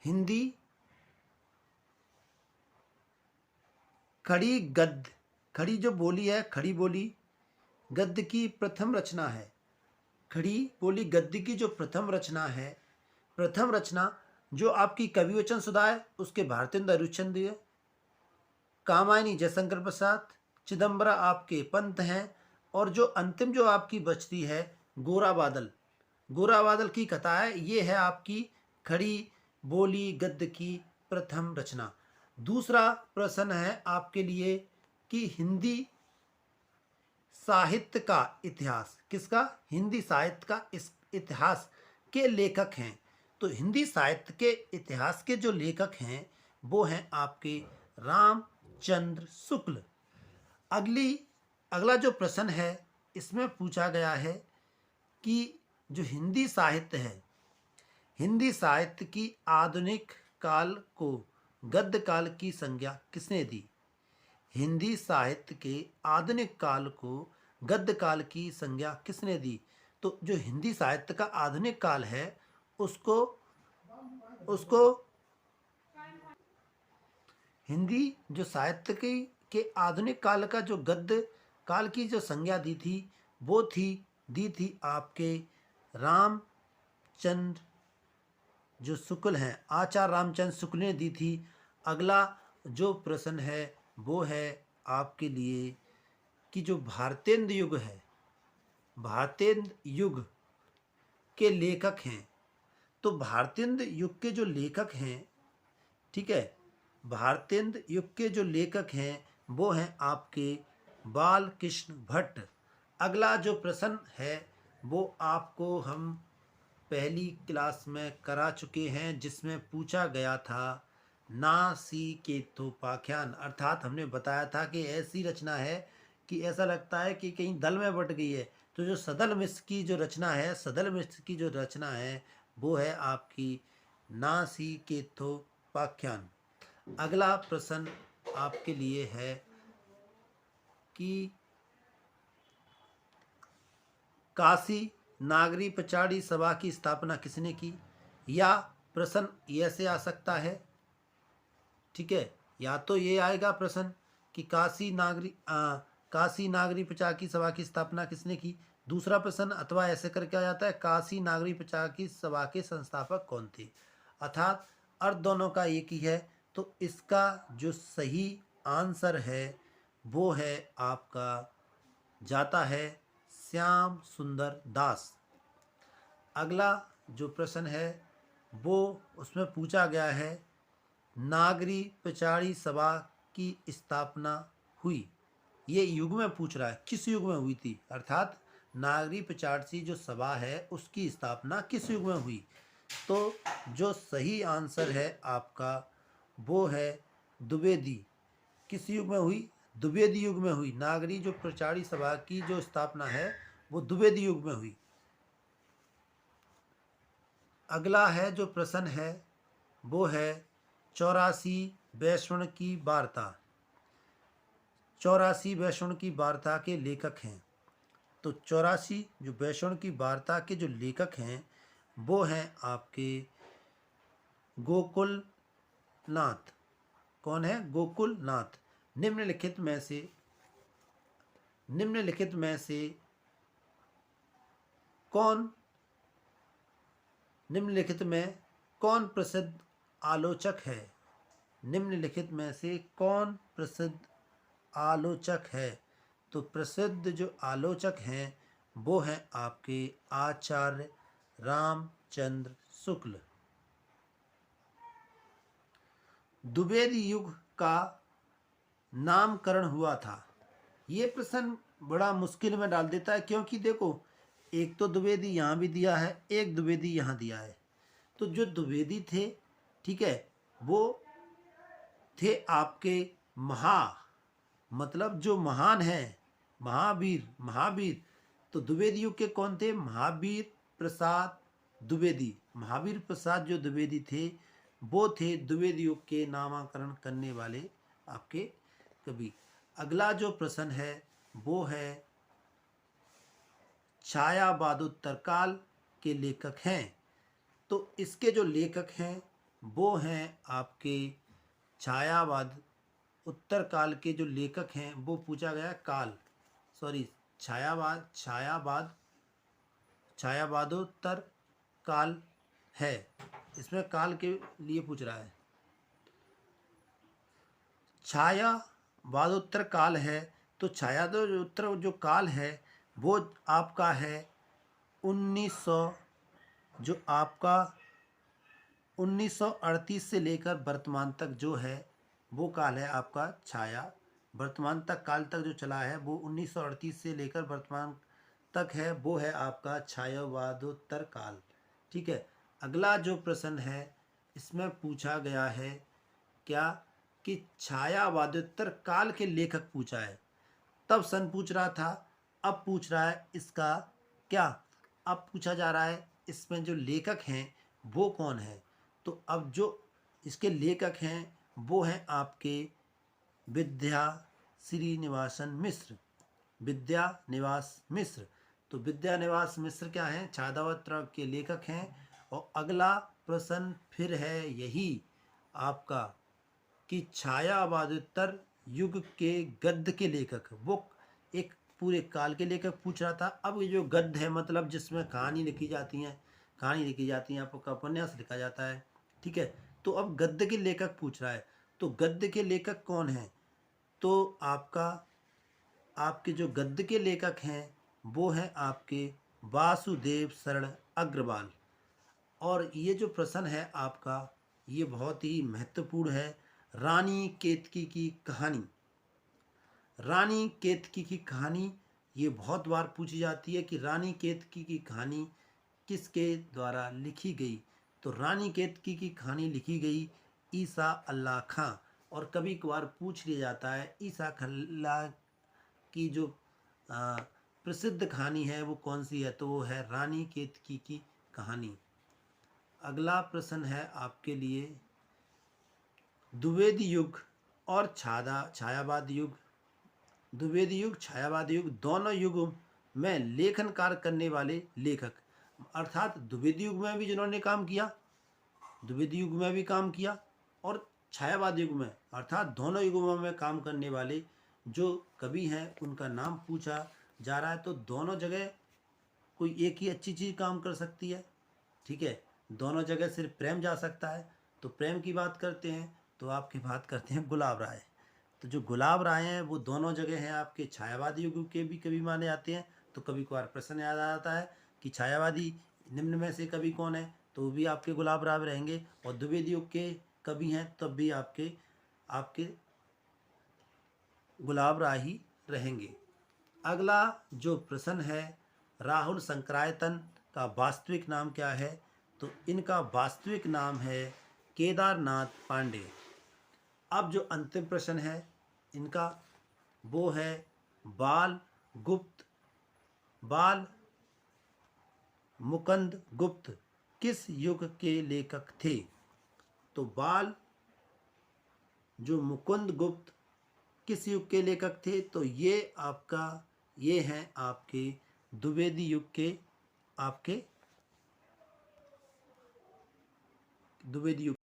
हिंदी खड़ी गद्य, खड़ी जो बोली है, खड़ी बोली गद्य की प्रथम रचना है। खड़ी बोली गद्य की जो प्रथम रचना है, प्रथम रचना जो आपकी कविवचन सुधा है, उसके भारतेंदु हरिश्चंद्र है। कामायनी जयशंकर प्रसाद, चिदम्बरा आपके पंत हैं, और जो अंतिम जो आपकी बचती है गोरा बादल, गोरा बादल की कथा है। ये है आपकी खड़ी बोली गद्य की प्रथम रचना। दूसरा प्रश्न है आपके लिए कि हिंदी साहित्य का इतिहास किसका, हिंदी साहित्य का इस इतिहास के लेखक हैं। तो हिंदी साहित्य के इतिहास के जो लेखक हैं वो हैं आपके रामचंद्र शुक्ल। अगला जो प्रश्न है इसमें पूछा गया है कि जो हिंदी साहित्य है, हिंदी साहित्य की आधुनिक काल को गद्य काल की संज्ञा किसने दी। हिंदी साहित्य के आधुनिक काल को गद्य काल की संज्ञा किसने दी। तो जो हिंदी साहित्य का आधुनिक काल है उसको उसको हिंदी जो साहित्य के आधुनिक काल का जो गद्य काल की जो संज्ञा दी थी आपके रामचंद्र जो शुक्ल हैं, आचार्य रामचंद्र शुक्ल ने दी थी। अगला जो प्रश्न है वो है आपके लिए कि जो भारतेंदु युग है, भारतेंदु युग के लेखक हैं। तो भारतेंदु युग के जो लेखक हैं, ठीक है, भारतेंदु युग के जो लेखक हैं वो हैं आपके बाल कृष्ण भट्ट। अगला जो प्रश्न है वो आपको हम पहली क्लास में करा चुके हैं, जिसमें पूछा गया था नासिकेतोपाख्यान, अर्थात हमने बताया था कि ऐसी रचना है कि ऐसा लगता है कि कहीं दल में बट गई है। तो जो सदल मिश्र की जो रचना है, सदल मिश्र की जो रचना है वो है आपकी नासिकेतोपाख्यान। अगला प्रश्न आपके लिए है कि काशी नागरी पचाड़ी सभा की स्थापना किसने की। या प्रश्न ऐसे आ सकता है, ठीक है, या तो ये आएगा प्रश्न कि काशी नागरी पचाकी सभा की स्थापना किसने की। दूसरा प्रश्न अथवा ऐसे करके आ जाता है काशी नागरी पचाकी सभा के संस्थापक कौन थे। अर्थात अर्थ दोनों का एक ही है। तो इसका जो सही आंसर है वो है आपका जाता है श्याम सुंदर दास। अगला जो प्रश्न है वो उसमें पूछा गया है नागरी पचाड़ी सभा की स्थापना हुई, ये युग में पूछ रहा है किस युग में हुई थी, अर्थात नागरी पचाड़ी जो सभा है उसकी स्थापना किस युग में हुई। तो जो सही आंसर है आपका वो है द्विवेदी। किस युग में हुई, द्विवेदी युग में हुई। नागरी जो पचाड़ी सभा की जो स्थापना है वो द्विवेदी युग में हुई। अगला है जो प्रश्न है वो है 84 वैष्णव की वार्ता। 84 वैष्णव की वार्ता के लेखक हैं। तो 84 जो वैष्णव की वार्ता के जो लेखक हैं वो हैं आपके गोकुलनाथ। कौन है, गोकुलनाथ। निम्नलिखित में से निम्नलिखित में कौन प्रसिद्ध आलोचक है। निम्नलिखित में से कौन प्रसिद्ध आलोचक है। तो प्रसिद्ध जो आलोचक हैं वो हैं आपके आचार्य रामचंद्र शुक्ल। द्विवेदी युग का नामकरण हुआ था। ये प्रश्न बड़ा मुश्किल में डाल देता है, क्योंकि देखो एक तो द्विवेदी यहाँ भी दिया है, एक द्विवेदी यहाँ दिया है। तो जो द्विवेदी थे, ठीक है, वो थे आपके मतलब जो महान है, महावीर। तो द्विवेदी युग के कौन थे, महावीर प्रसाद द्विवेदी। महावीर प्रसाद जो द्विवेदी थे वो थे द्विवेदी युग के नामकरण करने वाले आपके कवि। अगला जो प्रश्न है वो है छायावादोत्तर काल के लेखक हैं। तो इसके जो लेखक हैं वो हैं आपके छायावाद। उत्तर काल के जो लेखक हैं वो पूछा गया काल, सॉरी, छायावाद छायावादोत्तर काल है, इसमें काल के लिए पूछ रहा है। छायावादोत्तर काल है तो छायावादोत्तर जो काल है वो आपका है 1900, जो आपका 1938 से लेकर वर्तमान तक जो है वो काल है आपका छाया। वर्तमान तक काल तक जो चला है वो 1938 से लेकर वर्तमान तक है, वो है आपका छायावादोत्तर काल। ठीक है। अगला जो प्रश्न है इसमें पूछा गया है क्या कि छायावादोत्तर काल के लेखक पूछा है। तब सन पूछ रहा था, अब पूछ रहा है इसका क्या, अब पूछा जा रहा है इसमें जो लेखक हैं वो कौन है। तो अब जो इसके लेखक हैं वो हैं आपके विद्या श्रीनिवासन मिश्र, विद्यानिवास मिश्र। तो विद्यानिवास मिश्र क्या हैं, छायावादोत्तर के लेखक हैं। और अगला प्रश्न फिर है यही आपका कि छायावादोत्तर युग के गद्य के लेखक, वो एक पूरे काल के लेखक पूछ रहा था। अब ये जो गद्य है मतलब जिसमें कहानी लिखी जाती है, आपका उपन्यास लिखा जाता है। ठीक है। तो अब गद्य के लेखक पूछ रहा है, तो गद्य के लेखक कौन है। तो आपके जो गद्य के लेखक हैं वो हैं आपके वासुदेव शरण अग्रवाल। और ये जो प्रश्न है आपका ये बहुत ही महत्वपूर्ण है। रानी केतकी की कहानी, रानी केतकी की कहानी ये बहुत बार पूछी जाती है कि रानी केतकी की कहानी किसके द्वारा लिखी गई। तो रानी केतकी की कहानी लिखी गई ईसा अल्लाह खां। और कभी कभार पूछ लिया जाता है ईसा अल्लाह की जो प्रसिद्ध कहानी है वो कौन सी है, तो वो है रानी केतकी की कहानी। अगला प्रश्न है आपके लिए द्विवेदी युग और छायावाद युग। द्विवेदी युग, छायावाद युग दोनों युगों में लेखन कार्य करने वाले लेखक, अर्थात द्विवेदी युग में भी जिन्होंने काम किया, द्विवेदी युग में भी काम किया, और छायावाद युग में अर्थात दोनों युगों में काम करने वाले जो कवि हैं उनका नाम पूछा जा रहा है। तो दोनों जगह कोई एक ही अच्छी चीज़ काम कर सकती है। ठीक है। दोनों जगह सिर्फ प्रेम जा सकता है। तो प्रेम की बात करते हैं तो आपकी बात करते हैं गुलाब राय। तो जो गुलाब राय हैं वो दोनों जगह हैं आपके छायावादी युग के भी कवि माने जाते हैं। तो कभी कभार प्रश्न याद आ जाता है कि छायावादी निम्न में से कवि कौन है, तो वो भी आपके गुलाब राय रहेंगे। और द्विवेदी युग के कवि हैं तब भी आपके गुलाब राय ही रहेंगे। अगला जो प्रश्न है राहुल संक्रायतन का वास्तविक नाम क्या है, तो इनका वास्तविक नाम है केदारनाथ पांडे। अब जो अंतिम प्रश्न है इनका वो है बाल मुकुंद गुप्त किस युग के लेखक थे। तो जो मुकुंद गुप्त किस युग के लेखक थे, तो ये हैं आपके द्विवेदी युग के,